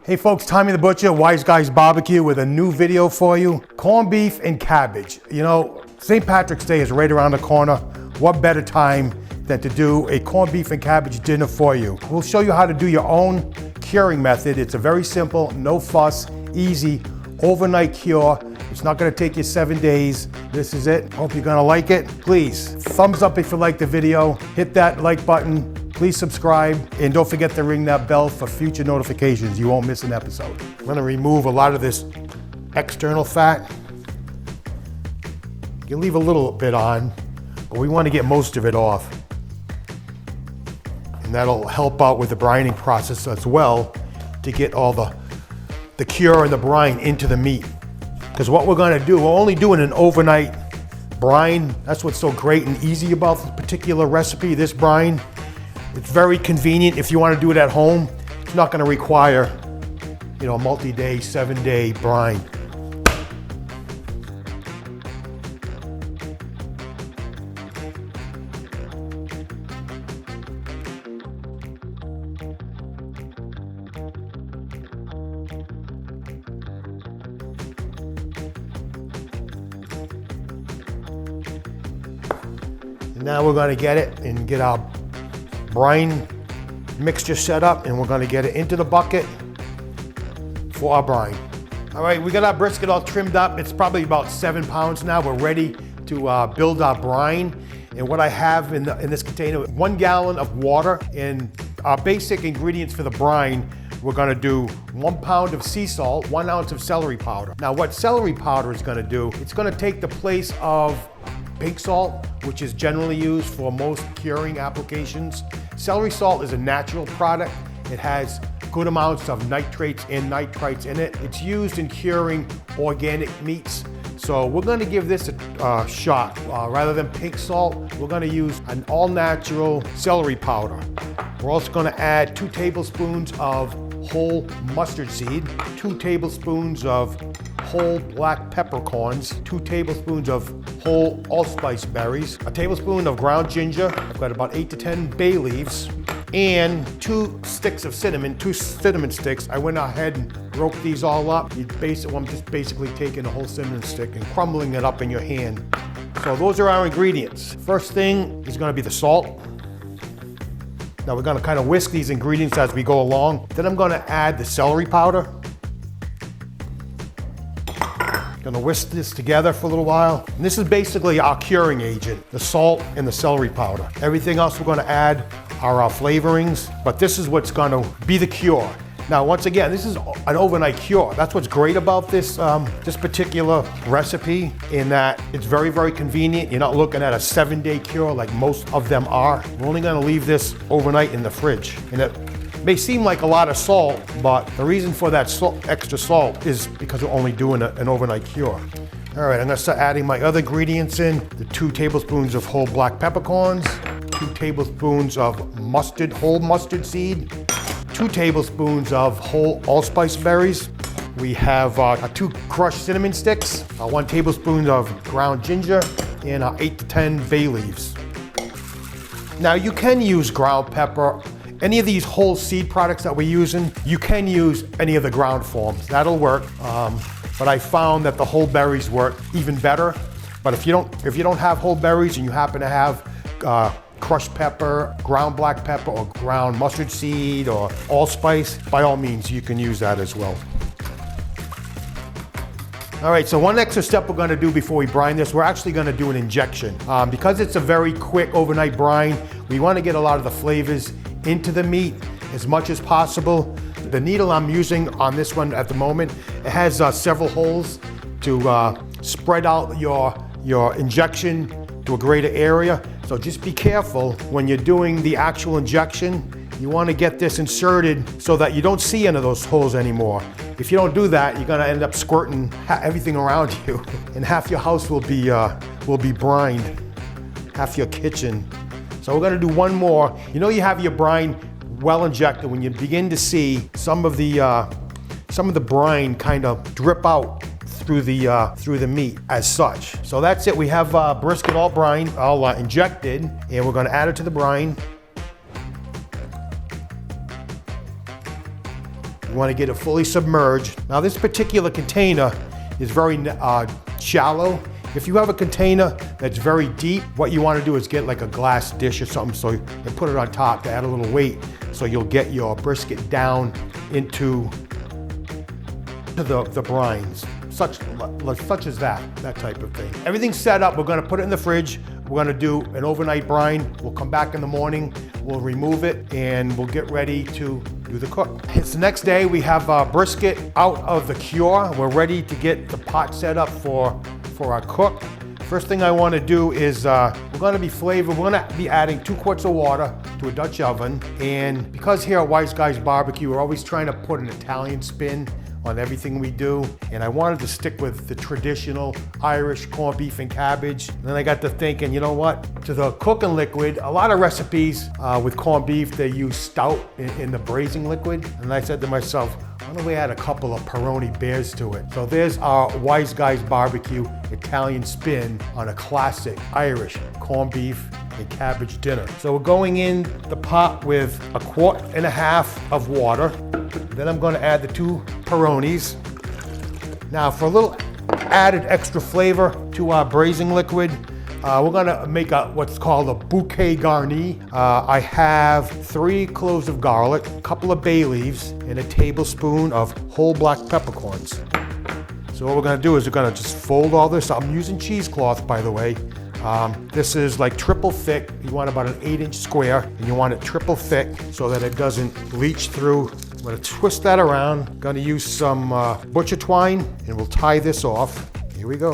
Hey folks, Tommy the Butcher, Wise Guys Barbecue with a new video for you. Corned beef and cabbage. You know, St. Patrick's Day is right around the corner. What better time than to do a corned beef and cabbage dinner for you? We'll show you how to do your own curing method. It's a very simple, no fuss, easy, overnight cure. It's not gonna take you 7 days. This is it. Hope you're gonna like it. Please, thumbs up if you like the video. Hit that like button. Please subscribe, and don't forget to ring that bell for future notifications. You won't miss an episode. I'm gonna remove a lot of this external fat. You can leave a little bit on, but we wanna get most of it off. And that'll help out with the brining process as well to get all the cure and the brine into the meat. Because what we're gonna do, we're only doing an overnight brine. That's what's so great and easy about this particular recipe, this brine. It's very convenient if you want to do it at home. It's not going to require, you know, a multi-day, 7-day brine. And now we're going to get it and get our brine mixture set up, and we're going to get it into the bucket for our brine. All right, we got our brisket all trimmed up. It's probably about 7 pounds now. We're ready to build our brine. And what I have in this container, 1 gallon of water, and our basic ingredients for the brine, we're gonna do 1 pound of sea salt, 1 ounce of celery powder. Now what celery powder is gonna do, it's gonna take the place of pink salt, which is generally used for most curing applications. Celery salt is a natural product. It has good amounts of nitrates and nitrites in it. It's used in curing organic meats. So we're gonna give this a shot. Rather than pink salt, we're gonna use an all-natural celery powder. We're also gonna add 2 tablespoons of whole mustard seed, 2 tablespoons of whole black peppercorns, 2 tablespoons of whole allspice berries, a tablespoon of ground ginger. I've got about 8 to 10 bay leaves, and 2 sticks of cinnamon, 2 cinnamon sticks. I went ahead and broke these all up. I'm just basically taking a whole cinnamon stick and crumbling it up in your hand. So those are our ingredients. First thing is gonna be the salt. Now we're gonna kind of whisk these ingredients as we go along. Then I'm gonna add the celery powder. Gonna whisk this together for a little while. And this is basically our curing agent, the salt and the celery powder. Everything else we're gonna add are our flavorings, but this is what's gonna be the cure. Now, once again, this is an overnight cure. That's what's great about this, this particular recipe, in that it's very, very convenient. You're not looking at a 7-day cure like most of them are. We're only gonna leave this overnight in the fridge. And it may seem like a lot of salt, but the reason for that extra salt is because we're only doing an overnight cure. All right, I'm gonna start adding my other ingredients in. The 2 tablespoons of whole black peppercorns, 2 tablespoons of mustard, whole mustard seed, 2 tablespoons of whole allspice berries. We have 2 crushed cinnamon sticks, 1 tablespoon of ground ginger, and 8 to 10 bay leaves. Now you can use ground pepper. Any of these whole seed products that we're using, you can use any of the ground forms. That'll work. But I found that the whole berries work even better. But if you don't have whole berries and you happen to have crushed pepper, ground black pepper, or ground mustard seed, or allspice, by all means, you can use that as well. All right, so one extra step we're gonna do before we brine this, we're actually gonna do an injection. Because it's a very quick overnight brine, we wanna get a lot of the flavors into the meat as much as possible. The needle I'm using on this one at the moment, it has several holes to spread out your injection to a greater area. So just be careful when you're doing the actual injection. You want to get this inserted so that you don't see any of those holes anymore. If you don't do that, you're gonna end up squirting everything around you, and half your house will be brined, half your kitchen. So we're gonna do one more. You know you have your brine well injected when you begin to see some of the brine kind of drip out through the meat as such. So that's it. We have brisket all brine, all injected, and we're gonna add it to the brine. You want to get it fully submerged. Now this particular container is very shallow. If you have a container that's very deep, what you want to do is get like a glass dish or something and put it on top to add a little weight so you'll get your brisket down into the brines, such as that type of thing. Everything's set up. We're going to put it in the fridge. We're going to do an overnight brine. We'll come back in the morning. We'll remove it and we'll get ready to do the cook. It's the next day. We have our brisket out of the cure. We're ready to get the pot set up for our cook. First thing I want to do is we're going to be flavored. We're going to be adding 2 quarts of water to a Dutch oven. And because here at Wise Guys Barbecue, we're always trying to put an Italian spin on everything we do, and I wanted to stick with the traditional Irish corned beef and cabbage. And then I got to thinking, you know what? To the cooking liquid, a lot of recipes with corned beef, they use stout in the braising liquid. And I said to myself, why don't we add a couple of Peroni bears to it? So there's our Wise Guys Barbecue Italian spin on a classic Irish corned beef and cabbage dinner. So we're going in the pot with 1.5 quarts of water. Then I'm going to add the 2 Peronis. Now for a little added extra flavor to our braising liquid, we're going to make what's called a bouquet garni. I have 3 cloves of garlic, a couple of bay leaves, and a tablespoon of whole black peppercorns. So what we're going to do is we're going to just fold all this. I'm using cheesecloth, by the way. This is like triple thick. You want about an 8-inch square, and you want it triple thick so that it doesn't leach through. I'm going to twist that around. I'm going to use some butcher twine, and we'll tie this off. Here we go.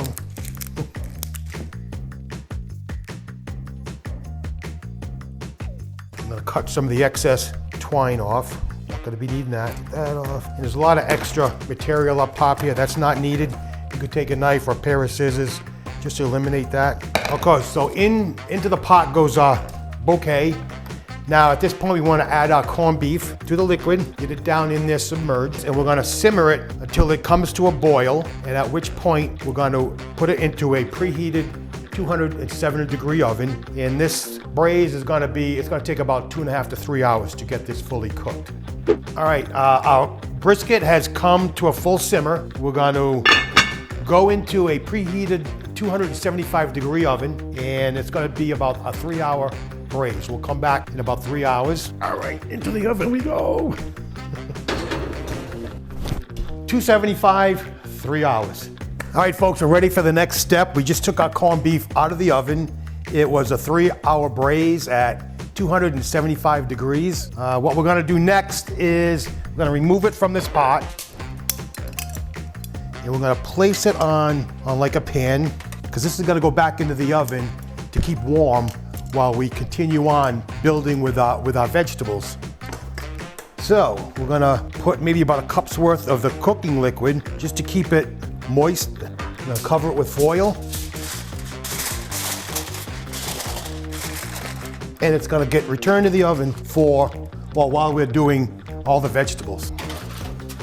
I'm going to cut some of the excess twine off. Not going to be needing that. Get that off. And there's a lot of extra material up top here. That's not needed. You could take a knife or a pair of scissors just to eliminate that. Okay, so into the pot goes our bouquet. Now at this point we want to add our corned beef to the liquid, get it down in there submerged, and we're going to simmer it until it comes to a boil, and at which point we're going to put it into a preheated 270-degree oven. And this braise is going to be, it's going to take about 2.5 to 3 hours to get this fully cooked. All right, our brisket has come to a full simmer. We're going to go into a preheated 275-degree oven, and it's going to be about a 3-hour braise. We'll come back in about 3 hours. All right, into the oven we go. 275, 3 hours. All right, folks, we're ready for the next step. We just took our corned beef out of the oven. It was a 3-hour braise at 275 degrees. What we're going to do next is we're going to remove it from this pot, and we're going to place it on like a pan, because this is going to go back into the oven to keep warm while we continue on building with our vegetables. So we're gonna put maybe about a cup's worth of the cooking liquid just to keep it moist. I'm gonna cover it with foil. And it's gonna get returned to the oven while we're doing all the vegetables.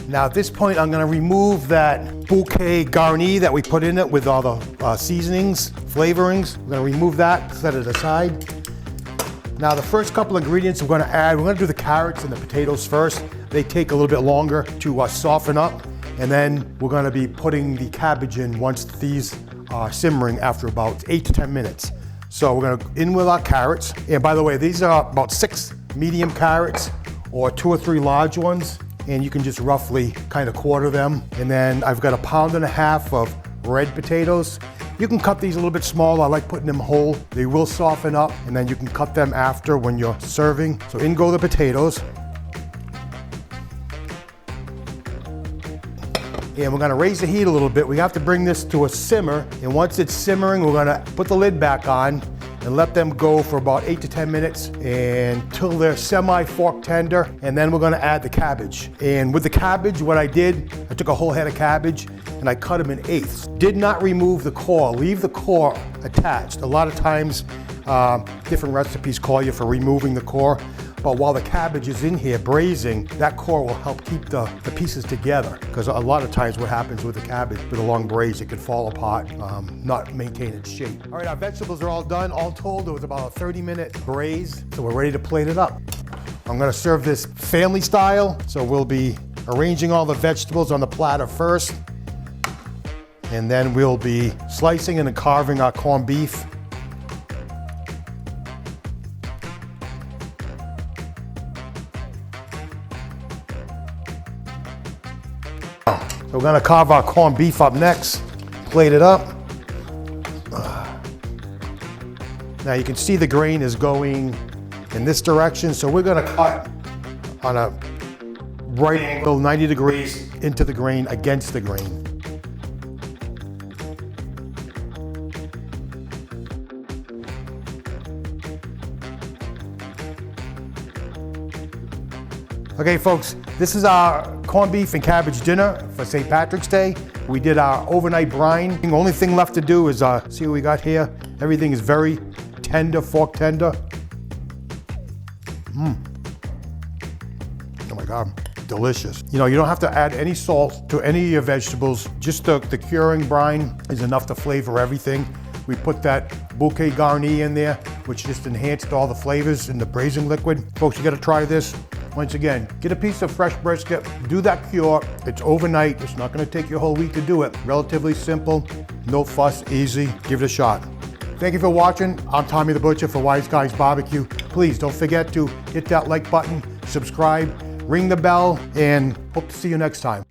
Now at this point, I'm gonna remove that bouquet garni that we put in it with all the seasonings, flavorings. We're gonna remove that, set it aside. Now the first couple ingredients we're gonna do the carrots and the potatoes first. They take a little bit longer to soften up. And then we're gonna be putting the cabbage in once these are simmering after about 8 to 10 minutes. So we're gonna in with our carrots. And by the way, these are about 6 medium carrots or 2 or 3 large ones. And you can just roughly kind of quarter them. And then I've got 1.5 pounds of red potatoes. You can cut these a little bit smaller. I like putting them whole. They will soften up, and then you can cut them after when you're serving. So in go the potatoes. And we're gonna raise the heat a little bit. We have to bring this to a simmer. And once it's simmering, we're gonna put the lid back on and let them go for about 8 to 10 minutes until they're semi-fork tender. And then we're gonna add the cabbage. And with the cabbage, what I did, I took a whole head of cabbage and I cut them in eighths. Did not remove the core, leave the core attached. A lot of times, different recipes call you for removing the core. But while the cabbage is in here braising, that core will help keep the pieces together. Because a lot of times what happens with the cabbage, with a long braise, it could fall apart, not maintain its shape. All right, our vegetables are all done. All told, it was about a 30-minute braise. So we're ready to plate it up. I'm gonna serve this family style. So we'll be arranging all the vegetables on the platter first. And then we'll be slicing and carving our corned beef. So we're gonna carve our corned beef up next, plate it up. Now you can see the grain is going in this direction, so we're gonna cut on a right angle, 90 degrees into the grain, against the grain. Okay folks, this is our corned beef and cabbage dinner for St. Patrick's Day. We did our overnight brine. The only thing left to do is see what we got here. Everything is very tender, fork tender. Oh my God, delicious. You know, you don't have to add any salt to any of your vegetables. Just the curing brine is enough to flavor everything. We put that bouquet garni in there, which just enhanced all the flavors in the braising liquid. Folks, you gotta try this. Once again, get a piece of fresh brisket, do that cure. It's overnight. It's not gonna take you a whole week to do it. Relatively simple, no fuss, easy. Give it a shot. Thank you for watching. I'm Tommy the Butcher for Wise Guys Barbecue. Please don't forget to hit that like button, subscribe, ring the bell, and hope to see you next time.